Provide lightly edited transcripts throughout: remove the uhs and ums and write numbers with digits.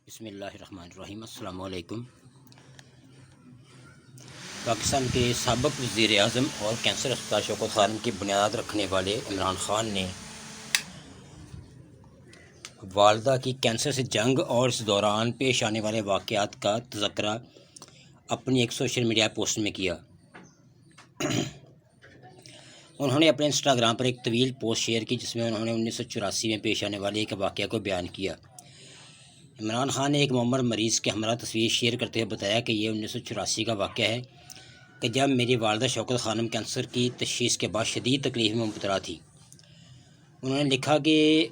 بسم اللہ الرحمن الرحیم۔ السلام علیکم۔ پاکستان کے سابق وزیر اعظم اور کینسر اسپتال شوکت خانم کی بنیاد رکھنے والے عمران خان نے والدہ کی کینسر سے جنگ اور اس دوران پیش آنے والے واقعات کا تذکرہ اپنی ایک سوشل میڈیا پوسٹ میں کیا۔ انہوں نے اپنے انسٹاگرام پر ایک طویل پوسٹ شیئر کی جس میں انہوں نے 1984 میں پیش آنے والے ایک واقعہ کو بیان کیا۔ عمران خان نے ایک معمر مریض کے ہمراہ تصویر شیئر کرتے ہوئے بتایا کہ یہ 1984 کا واقعہ ہے کہ جب میری والدہ شوکت خانم کینسر کی تشخیص کے بعد شدید تکلیف میں مبتلا تھی۔ انہوں نے لکھا کہ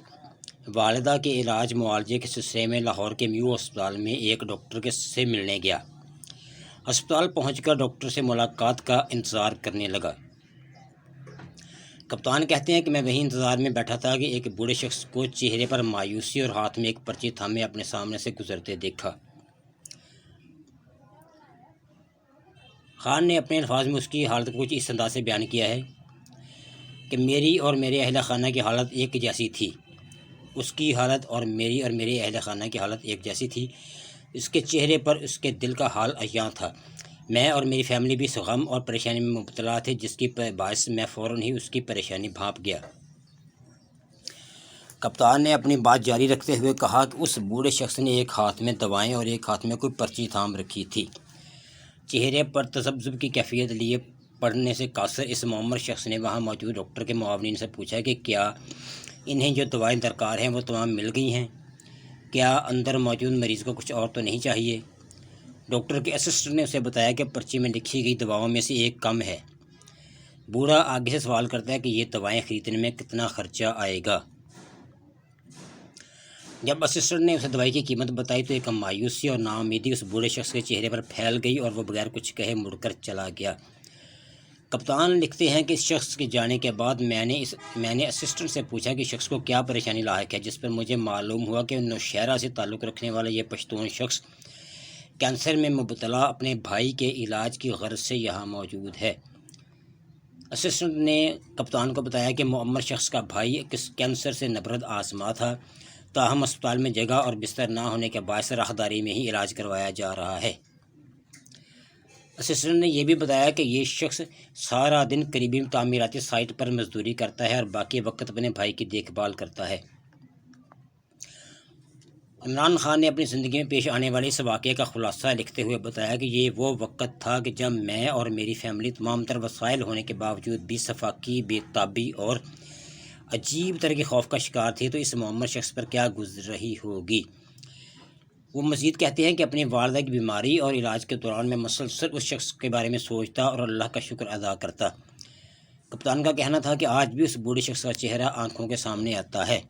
والدہ کے علاج معالجے کے سلسلے میں لاہور کے میو ہسپتال میں ایک ڈاکٹر سے ملنے گیا۔ ہسپتال پہنچ کر ڈاکٹر سے ملاقات کا انتظار کرنے لگا۔ کپتان کہتے ہیں کہ میں وہیں انتظار میں بیٹھا تھا کہ ایک بوڑھے شخص کو چہرے پر مایوسی اور ہاتھ میں ایک پرچی تھامے اپنے سامنے سے گزرتے دیکھا۔ خان نے اپنے الفاظ میں اس کی حالت کو کچھ اس انداز سے بیان کیا ہے کہ میری اور میرے اہل خانہ کی حالت ایک جیسی تھی۔ اس کی حالت اور میرے اہل خانہ کی حالت ایک جیسی تھی۔ اس کے چہرے پر اس کے دل کا حال عیاں تھا۔ میں اور میری فیملی بھی اس غم اور پریشانی میں مبتلا تھے جس کی باعث میں فوراً ہی اس کی پریشانی بھانپ گیا۔ کپتان نے اپنی بات جاری رکھتے ہوئے کہا کہ اس بوڑھے شخص نے ایک ہاتھ میں دوائیں اور ایک ہاتھ میں کوئی پرچی تھام رکھی تھی۔ چہرے پر تذبذب کی کیفیت لیے پڑھنے سے قاصر اس معمر شخص نے وہاں موجود ڈاکٹر کے معاونین سے پوچھا کہ کیا انہیں جو دوائیں درکار ہیں وہ تمام مل گئی ہیں؟ کیا اندر موجود مریض کو کچھ اور تو نہیں چاہیے؟ ڈاکٹر کے اسسٹنٹ نے اسے بتایا کہ پرچی میں لکھی گئی دواؤں میں سے ایک کم ہے۔ بوڑھا آگے سے سوال کرتا ہے کہ یہ دوائیں خریدنے میں کتنا خرچہ آئے گا؟ جب اسسٹنٹ نے اسے دوائی کی قیمت بتائی تو ایک مایوسی اور ناامیدی اس بوڑھے شخص کے چہرے پر پھیل گئی اور وہ بغیر کچھ کہے مڑ کر چلا گیا۔ کپتان لکھتے ہیں کہ اس شخص کے جانے کے بعد میں نے اسسٹنٹ سے پوچھا کہ شخص کو کیا پریشانی لاحق ہے، جس پر مجھے معلوم ہوا کہ نوشہرہ سے تعلق رکھنے والا یہ پشتون شخص کینسر میں مبتلا اپنے بھائی کے علاج کی غرض سے یہاں موجود ہے۔ اسسٹنٹ نے کپتان کو بتایا کہ معمر شخص کا بھائی کینسر سے نبرد آزما تھا، تاہم اسپتال میں جگہ اور بستر نہ ہونے کے باعث راہداری میں ہی علاج کروایا جا رہا ہے۔ اسسٹنٹ نے یہ بھی بتایا کہ یہ شخص سارا دن قریبی تعمیراتی سائٹ پر مزدوری کرتا ہے اور باقی وقت اپنے بھائی کی دیکھ بھال کرتا ہے۔ عمران خان نے اپنی زندگی میں پیش آنے والے اس واقعے کا خلاصہ لکھتے ہوئے بتایا کہ یہ وہ وقت تھا کہ جب میں اور میری فیملی تمام تر وسائل ہونے کے باوجود بھی صفاقی، بے تابی اور عجیب طرح کے خوف کا شکار تھے، تو اس معمر شخص پر کیا گزر رہی ہوگی۔ وہ مزید کہتے ہیں کہ اپنی والدہ کی بیماری اور علاج کے دوران میں مسلسل اس شخص کے بارے میں سوچتا اور اللہ کا شکر ادا کرتا۔ کپتان کا کہنا تھا کہ آج بھی اس بوڑھے شخص کا چہرہ آنکھوں کے سامنے آتا ہے۔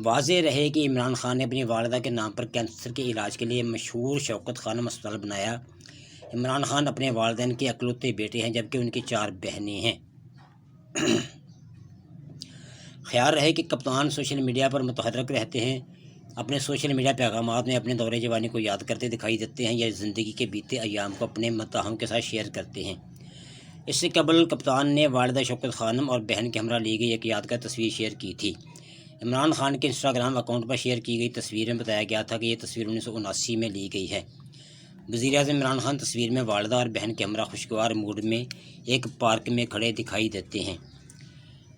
واضح رہے کہ عمران خان نے اپنی والدہ کے نام پر کینسر کے علاج کے لیے مشہور شوکت خانم اسپتال بنایا۔ عمران خان اپنے والدین کے اکلوتے بیٹے ہیں جبکہ ان کی 4 بہنیں ہیں۔ خیال رہے کہ کپتان سوشل میڈیا پر متحرک رہتے ہیں، اپنے سوشل میڈیا پیغامات میں اپنے دور جوانی کو یاد کرتے دکھائی دیتے ہیں یا زندگی کے بیتے ایام کو اپنے مداحوں کے ساتھ شیئر کرتے ہیں۔ اس سے قبل کپتان نے والدہ شوکت خانم اور بہن کے ہمراہ لی گئی ایک یادگار تصویر شیئر کی تھی۔ عمران خان کے انسٹاگرام اکاؤنٹ پر شیئر کی گئی تصویر میں بتایا گیا تھا کہ یہ تصویر 1979 میں لی گئی ہے۔ وزیر اعظم عمران خان تصویر میں والدہ اور بہن کے ہمراہ خوشگوار موڈ میں ایک پارک میں کھڑے دکھائی دیتے ہیں۔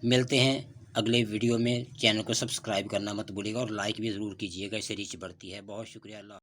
ملتے ہیں اگلے ویڈیو میں۔ چینل کو سبسکرائب کرنا مت بھولیے گا اور لائک بھی ضرور کیجیے گا، اس سے ریچ بڑھتی ہے۔ بہت شکریہ۔ اللہ